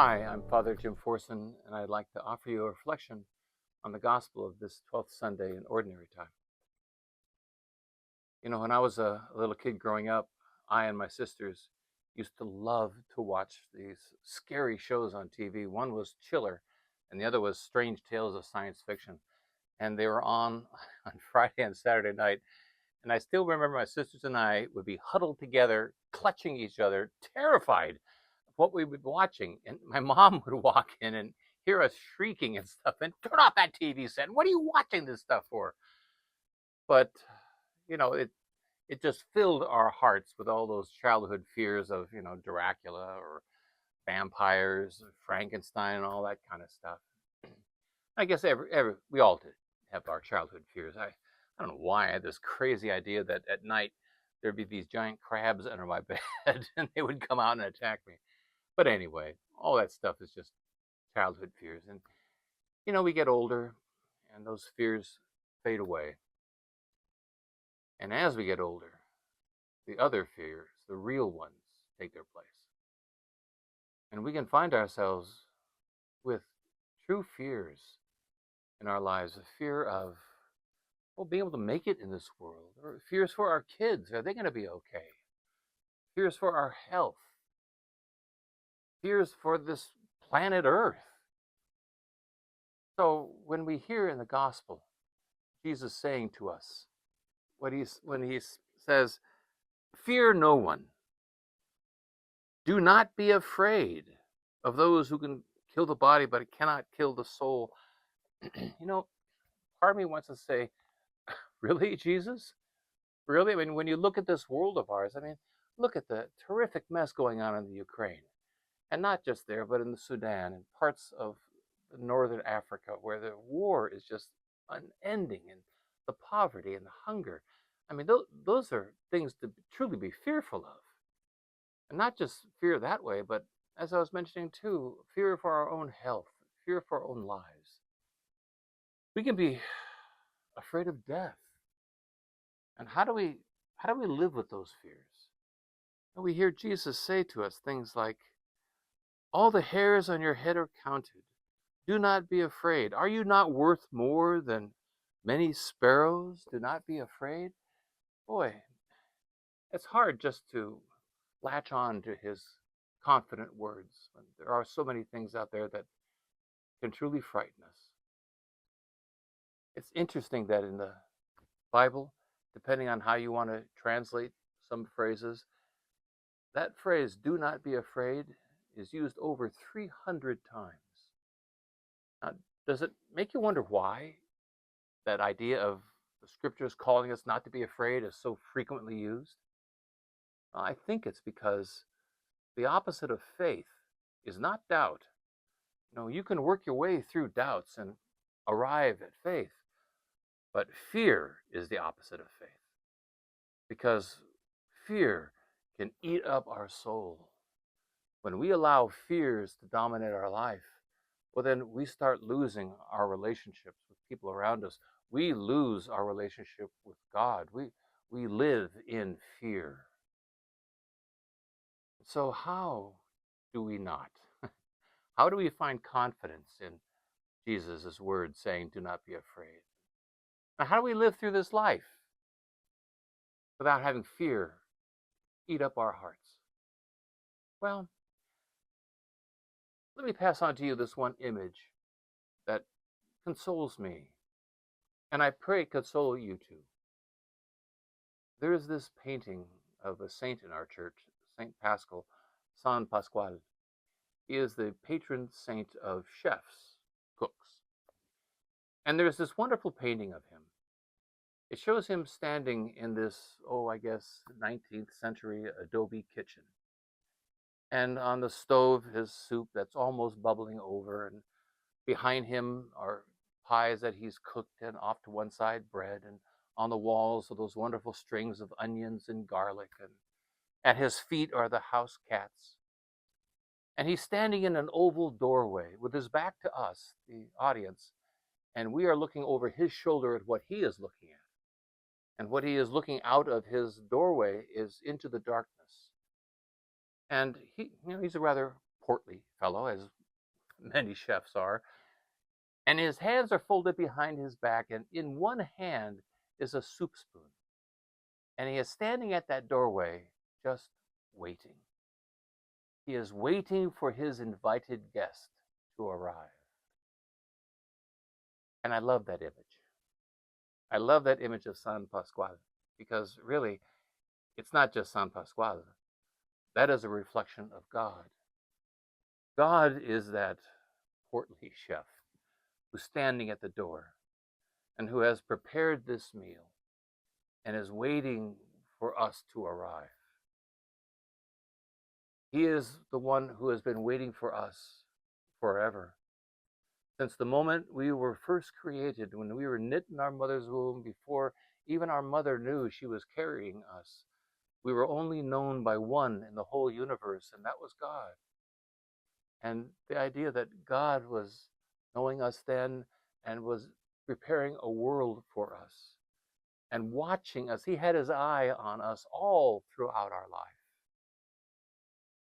Hi, I'm Father Jim Forson, and I'd like to offer you a reflection on the gospel of this 12th Sunday in Ordinary Time. You know, when I was a little kid growing up, I and my sisters used to love to watch these scary shows on TV. One was Chiller, and the other was Strange Tales of Science Fiction. And they were on on Friday and Saturday night. And I still remember my sisters and I would be huddled together, clutching each other, terrified of what we would be watching. And my mom would walk in and hear us shrieking and stuff and turn off that TV set. What are you watching this stuff for? But it just filled our hearts with all those childhood fears of Dracula or vampires, Frankenstein, and all that kind of stuff. I guess every we all did have our childhood fears. I don't know why I had this crazy idea that at night there'd be these giant crabs under my bed and they would come out and attack me. But anyway, all that stuff is just childhood fears. And we get older and those fears fade away. And as we get older, the other fears, the real ones, take their place. And we can find ourselves with true fears in our lives, a fear of being able to make it in this world, or fears for our kids. Are they going to be okay? Fears for our health. Fears for this planet Earth. So when we hear in the gospel Jesus saying to us, when he says, "Fear no one. Do not be afraid of those who can kill the body, but cannot kill the soul." Part of me wants to say, really, Jesus? Really? I mean, when you look at this world of ours, look at the terrific mess going on in the Ukraine. And not just there, but in the Sudan and parts of northern Africa, where the war is just unending, and the poverty and the hunger. Those are things to truly be fearful of. And not just fear that way, but as I was mentioning too, fear for our own health, fear for our own lives. We can be afraid of death. And how do we live with those fears? And we hear Jesus say to us things like, "All the hairs on your head are counted. Do not be afraid. Are you not worth more than many sparrows? Do not be afraid." Boy, it's hard just to latch on to his confident words when there are so many things out there that can truly frighten us. It's interesting that in the Bible, depending on how you want to translate some phrases, that phrase, "do not be afraid," is used over 300 times. Now, does it make you wonder why that idea of the scriptures calling us not to be afraid is so frequently used? I think it's because the opposite of faith is not doubt. You can work your way through doubts and arrive at faith, but fear is the opposite of faith, because fear can eat up our soul. When we allow fears to dominate our life, well, then we start losing our relationships with people around us. We lose our relationship with God. We live in fear. So how do we not? How do we find confidence in Jesus' words saying, "Do not be afraid"? Now, how do we live through this life without having fear eat up our hearts? Well, let me pass on to you this one image that consoles me, and I pray console you too. There is this painting of a saint in our church, Saint Pascal, San Pasquale. He is the patron saint of chefs, cooks. And there's this wonderful painting of him. It shows him standing in this, I guess, 19th century adobe kitchen. And on the stove, his soup that's almost bubbling over, and behind him are pies that he's cooked, and off to one side, bread, and on the walls are those wonderful strings of onions and garlic, and at his feet are the house cats. And he's standing in an oval doorway with his back to us, the audience, and we are looking over his shoulder at what he is looking at. And what he is looking out of his doorway is into the darkness. And he's a rather portly fellow, as many chefs are, and his hands are folded behind his back, and in one hand is a soup spoon. And he is standing at that doorway, just waiting. He is waiting for his invited guest to arrive. And I love that image. I love that image of San Pasquale because really, it's not just San Pasquale. That is a reflection of God. God is that portly chef who's standing at the door and who has prepared this meal and is waiting for us to arrive. He is the one who has been waiting for us forever. Since the moment we were first created, when we were knit in our mother's womb, before even our mother knew she was carrying us, we were only known by one in the whole universe, and that was God. And the idea that God was knowing us then and was preparing a world for us and watching us, he had his eye on us all throughout our life.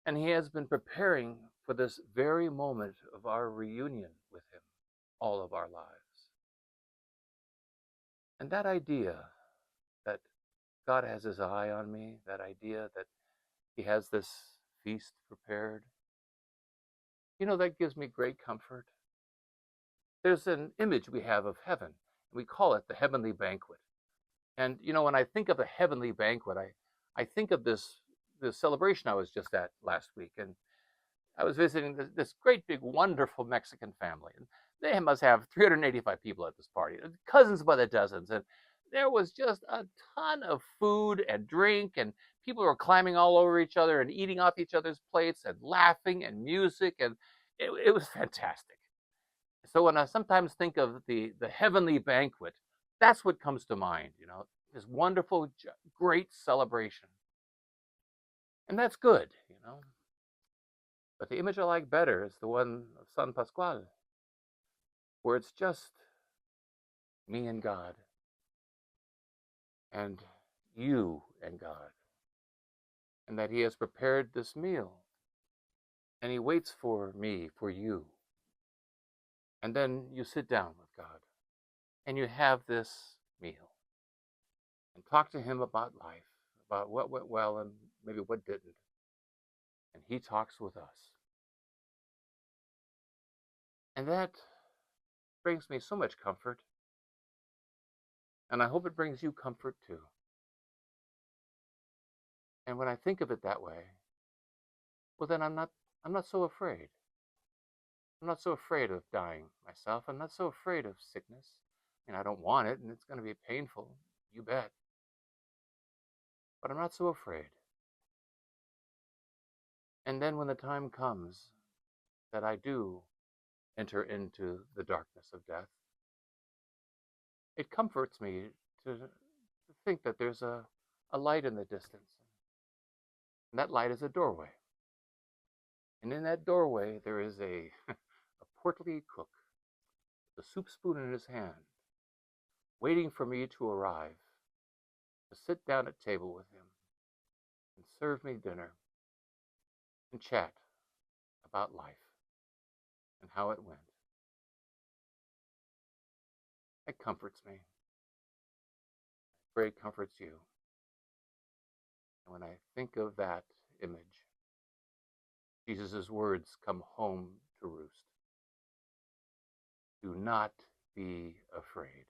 And he has been preparing for this very moment of our reunion with him all of our lives. And that idea that God has his eye on me, that idea that he has this feast prepared, that gives me great comfort. There's an image we have of heaven. We call it the heavenly banquet. And, when I think of a heavenly banquet, I think of this celebration I was just at last week. And I was visiting this great, big, wonderful Mexican family. And they must have 385 people at this party, cousins by the dozens. And there was just a ton of food and drink, and people were climbing all over each other and eating off each other's plates and laughing and music. And it was fantastic. So when I sometimes think of the heavenly banquet, that's what comes to mind, this wonderful, great celebration. And that's good. But the image I like better is the one of San Pasquale, where it's just me and God, and you and God, and that he has prepared this meal, and he waits for me, for you. And then you sit down with God, and you have this meal, and talk to him about life, about what went well and maybe what didn't. And he talks with us. And that brings me so much comfort. And I hope it brings you comfort too. And when I think of it that way, well, then I'm not so afraid. I'm not so afraid of dying myself. I'm not so afraid of sickness. I don't want it, and it's going to be painful, you bet. But I'm not so afraid. And then when the time comes that I do enter into the darkness of death, it comforts me to think that there's a light in the distance. And that light is a doorway. And in that doorway, there is a portly cook, with a soup spoon in his hand, waiting for me to arrive, to sit down at table with him, and serve me dinner, and chat about life and how it went. It comforts me. I pray it comforts you. And when I think of that image, Jesus' words come home to roost. Do not be afraid.